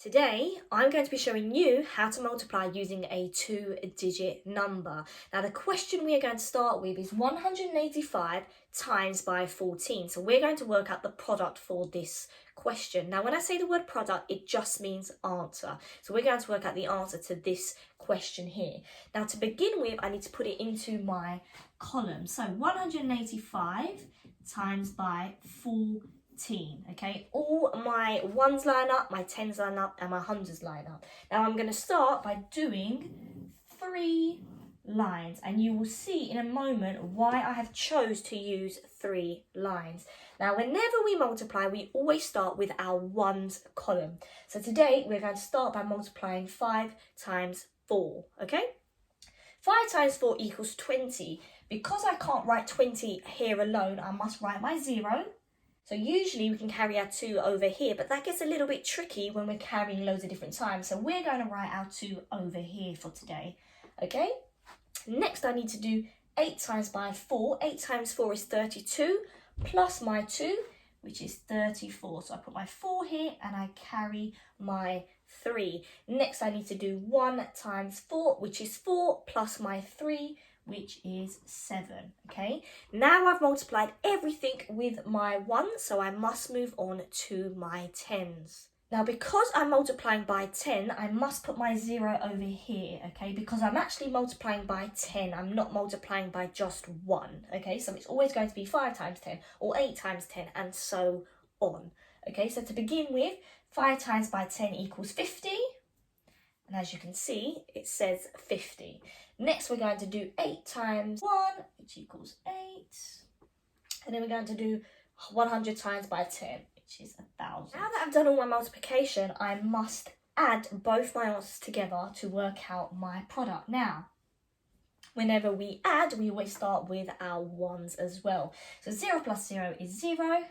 Today, I'm going to be showing you how to multiply using a two-digit number. Now, the question we are going to start with is 185 times by 14. So we're going to work out the product for this question. Now, when I say the word product, it just means answer. So we're going to work out the answer to this question here. Now, to begin with, I need to put it into my column. So 185 times by 14. Okay, all my ones line up, my tens line up, and my hundreds line up. Now I'm going to start by doing 3 lines, and you will see in a moment why I have chose to use 3 lines. Now whenever we multiply, we always start with our ones column. So today we're going to start by multiplying 5 times 4, okay? 5 times 4 equals 20. Because I can't write 20 here alone, I must write my 0. So usually we can carry our 2 over here, but that gets a little bit tricky when we're carrying loads of different times. So we're going to write our 2 over here for today, okay? Next I need to do 8 times by 4. 8 times 4 is 32, plus my 2, which is 34. So I put my 4 here and I carry my 3. Next I need to do 1 times 4, which is 4, plus my 3, which is 7, okay? Now I've multiplied everything with my 1, so I must move on to my tens. Now because I'm multiplying by 10, I must put my 0 over here, okay? Because I'm actually multiplying by 10, I'm not multiplying by just 1, okay? So it's always going to be 5 times 10, or 8 times 10, and so on, okay? So to begin with, 5 times by 10 equals 50. And as you can see, it says 50. Next, we're going to do 8 times 1, which equals 8. And then we're going to do 100 times by 10, which is 1,000. Now that I've done all my multiplication, I must add both my answers together to work out my product. Now, whenever we add, we always start with our ones as well. So 0 plus 0 is 0.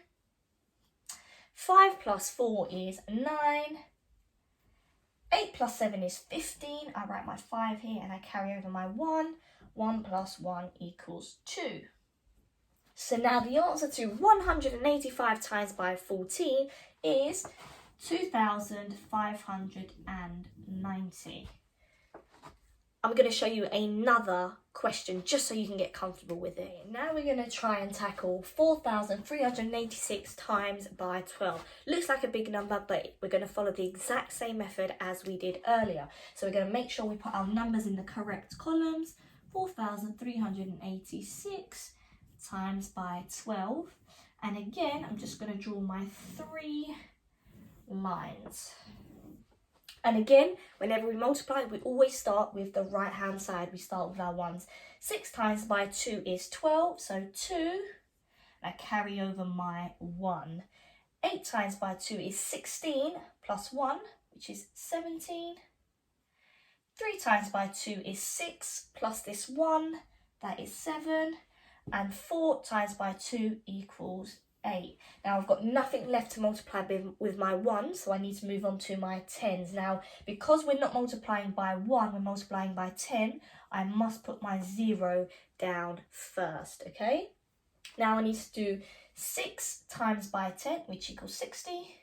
5 plus 4 is 9. 8 plus 7 is 15. I write my 5 here and I carry over my 1. 1 plus 1 equals 2. So now the answer to 185 times by 14 is 2,590. I'm going to show you another question just so you can get comfortable with it. Now we're going to try and tackle 4,386 times by 12. Looks like a big number, but we're going to follow the exact same method as we did earlier. So we're going to make sure we put our numbers in the correct columns. 4,386 times by 12. And again, I'm just going to draw my 3 lines. And again, whenever we multiply, we always start with the right-hand side. We start with our ones. 6 times by 2 is 12, so 2. And I carry over my 1. 8 times by 2 is 16, plus 1, which is 17. 3 times by 2 is 6, plus this 1, that is 7. And 4 times by 2 equals 8. Now I've got nothing left to multiply with my 1, so I need to move on to my tens. Now because we're not multiplying by 1, we're multiplying by 10, I must put my 0 down first, okay? Now I need to do 6 times by 10, which equals 60.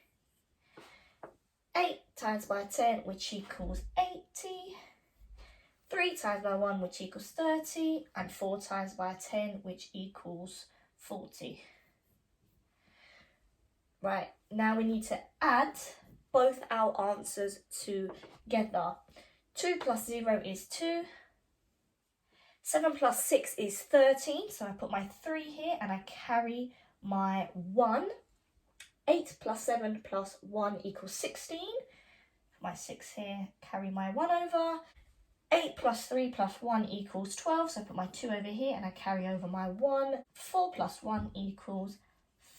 8 times by 10, which equals 80. 3 times by 1, which equals 30. And 4 times by 10, which equals 40. Right, now we need to add both our answers together. 2 plus 0 is 2. 7 plus 6 is 13, so I put my 3 here and I carry my 1. 8 plus 7 plus 1 equals 16. Put my 6 here, carry my 1 over. 8 plus 3 plus 1 equals 12, so I put my 2 over here and I carry over my 1. 4 plus 1 equals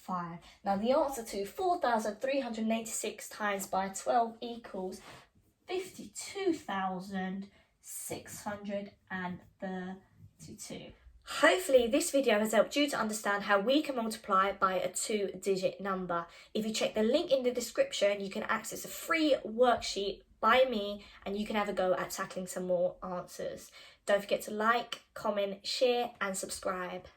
5. Now the answer to 4,386 times by 12 equals 52,632. Hopefully this video has helped you to understand how we can multiply by a two-digit number. If you check the link in the description, you can access a free worksheet by me and you can have a go at tackling some more answers. Don't forget to like, comment, share and subscribe.